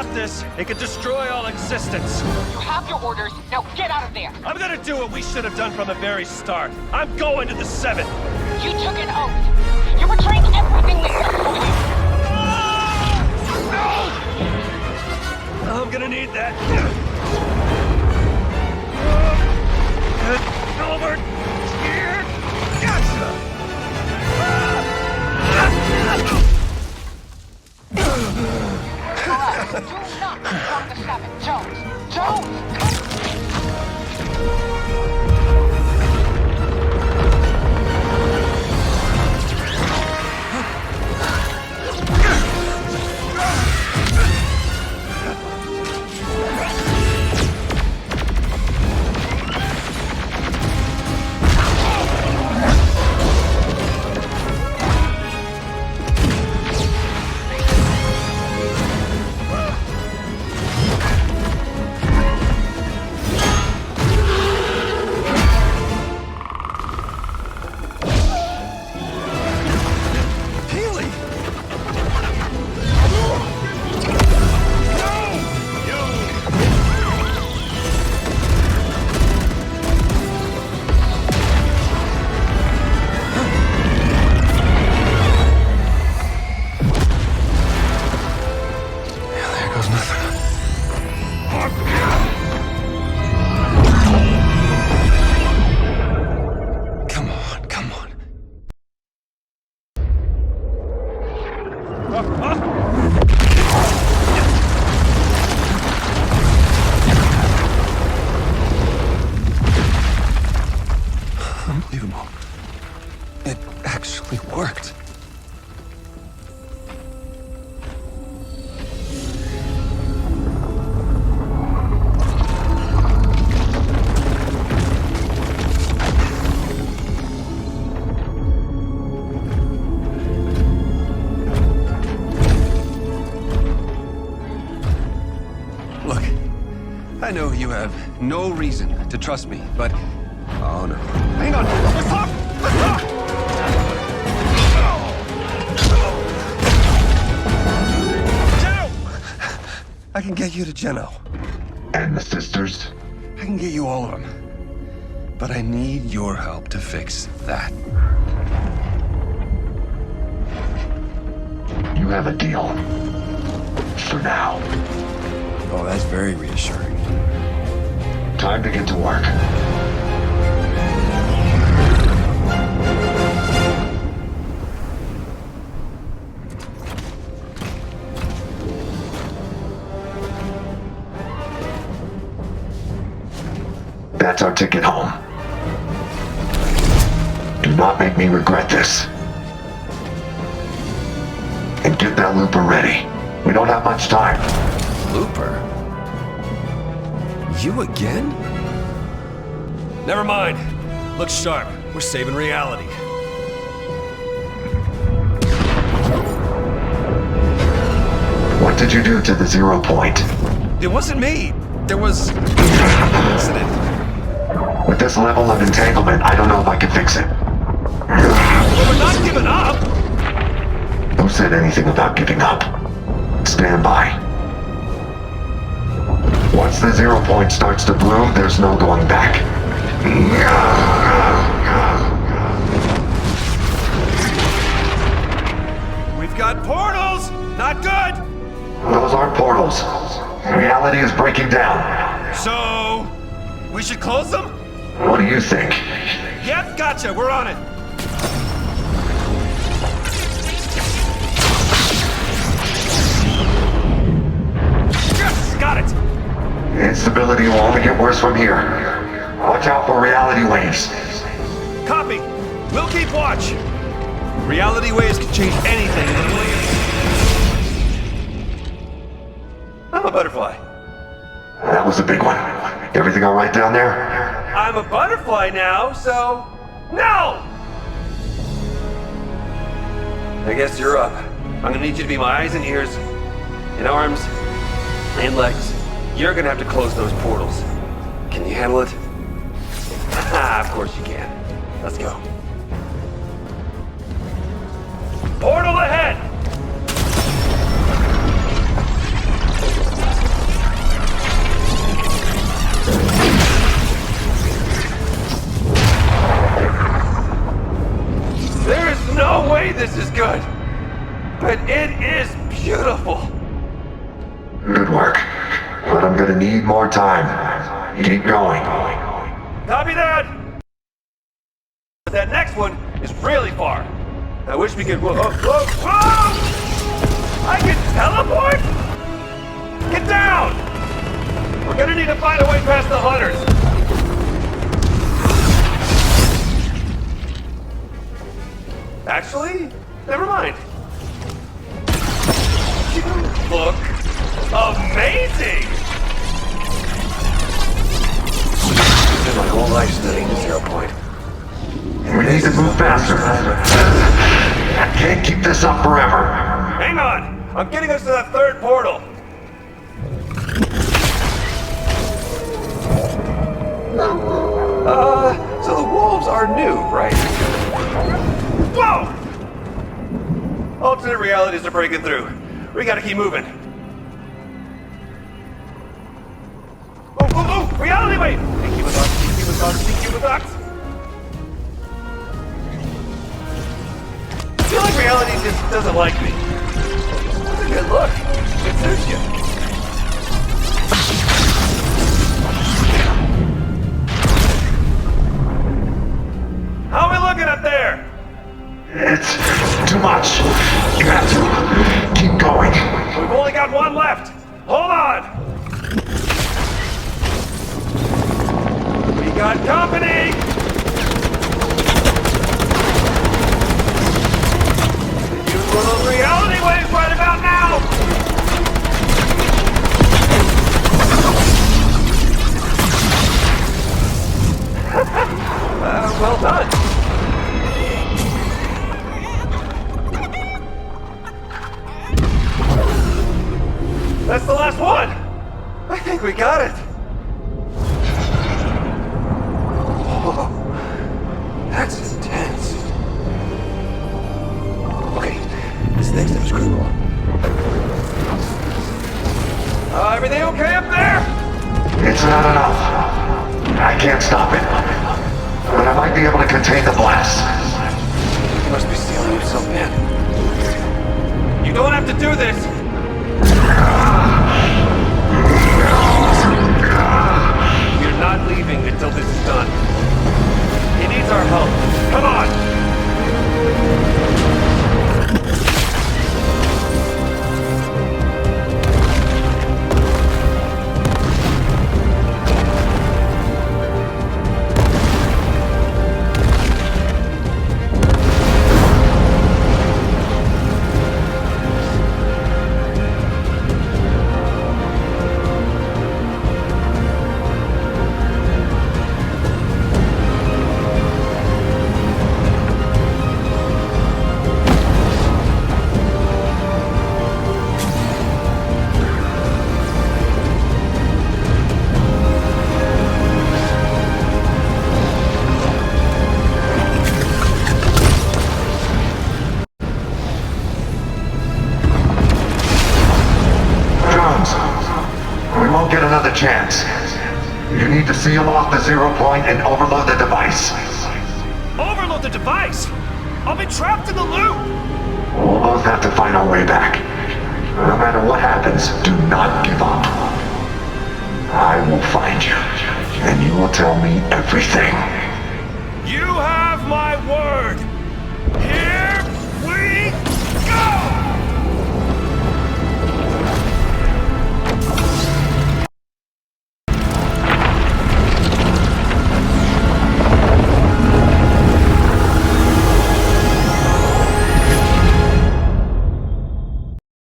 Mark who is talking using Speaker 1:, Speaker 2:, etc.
Speaker 1: stop this, it could destroy all existence.
Speaker 2: You have your orders. Now get out of there.
Speaker 1: I'm gonna do what we should have done from the very start. I'm going to the 7th.
Speaker 2: You took an oath. You're betraying everything we stood for you.
Speaker 1: I'm gonna need that. Over here. Gotcha.
Speaker 2: Correct. Do not become the 7th. Jones. Jones!
Speaker 3: Unbelievable. It actually worked. Look, I know you have no reason to trust me, but... Oh, no. Hang on! Let's talk! Let's talk! Geno! I can get you to Geno.
Speaker 4: And the sisters?
Speaker 3: I can get you all of them. But I need your help to fix that.
Speaker 4: You have a deal. For now.
Speaker 3: Oh, that's very reassuring.
Speaker 4: Time to get to work. That's our ticket home. Do not make me regret this. And get that looper ready. We don't have much time.
Speaker 3: Looper? You again?
Speaker 1: Never mind. Look sharp. We're saving reality.
Speaker 4: What did you do to the 0 point?
Speaker 1: It wasn't me. There was an incident.
Speaker 4: With this level of entanglement, I don't know if I can fix it.
Speaker 1: We're not giving up.
Speaker 4: Who said anything about giving up? Stand by. Once the 0 point starts to bloom, there's no going back.
Speaker 1: We've got portals. Not good.
Speaker 4: Those aren't portals. Reality is breaking down.
Speaker 1: So, we should close them?
Speaker 4: What do you think?
Speaker 1: Yep, gotcha. We're on it. Yes, got it.
Speaker 4: Instability will only get worse from here. Watch out for reality waves.
Speaker 1: Copy. We'll keep watch. Reality waves can change anything in the blink. I'm a butterfly.
Speaker 4: That was a big one. Everything all right down there?
Speaker 1: I'm a butterfly now, so... No! I guess you're up. I'm gonna need you to be my eyes and ears, and arms, and legs. You're gonna have to close those portals. Can you handle it? Of course you can. Let's go. Portal ahead!
Speaker 4: need more time. Keep going.
Speaker 1: Copy that! But that next one is really far. I wish we could. Whoa, whoa, whoa! I can teleport? Get down! We're gonna need to find a way past the hunters. Actually, never mind. You look amazing! Spent my whole life studying the 0 point.
Speaker 4: We need to move faster. I can't keep this up forever.
Speaker 1: Hang on! I'm getting us to that third portal. So the wolves are new, right? Whoa! Alternate realities are breaking through. We gotta keep moving. Oh, oh, oh! Reality wave! Sneaky with us, sneaky with us, sneaky with us! I feel like reality just doesn't like me. That's a good look. It suits you. How are we looking up there?
Speaker 4: It's too much. You have to keep going.
Speaker 1: We've only got one left. Hold on. We got company. Use one of those reality waves right about now. Well done. That's the last one! I think we got it! Whoa. That's intense. Okay, this next step is critical. Everything okay up there?
Speaker 4: It's not enough. I can't stop it. But I might be able to contain the blast.
Speaker 1: You must be sealing yourself in. You don't have to do this! You're not leaving until this is done. He needs our help. Come on!
Speaker 4: Get another chance. You need to seal off the 0 point and overload the device.
Speaker 1: Overload the device! I'll be trapped in the loop!
Speaker 4: We'll both have to find our way back. No matter what happens, do not give up. I will find you, and you will tell me everything.
Speaker 1: You have my word!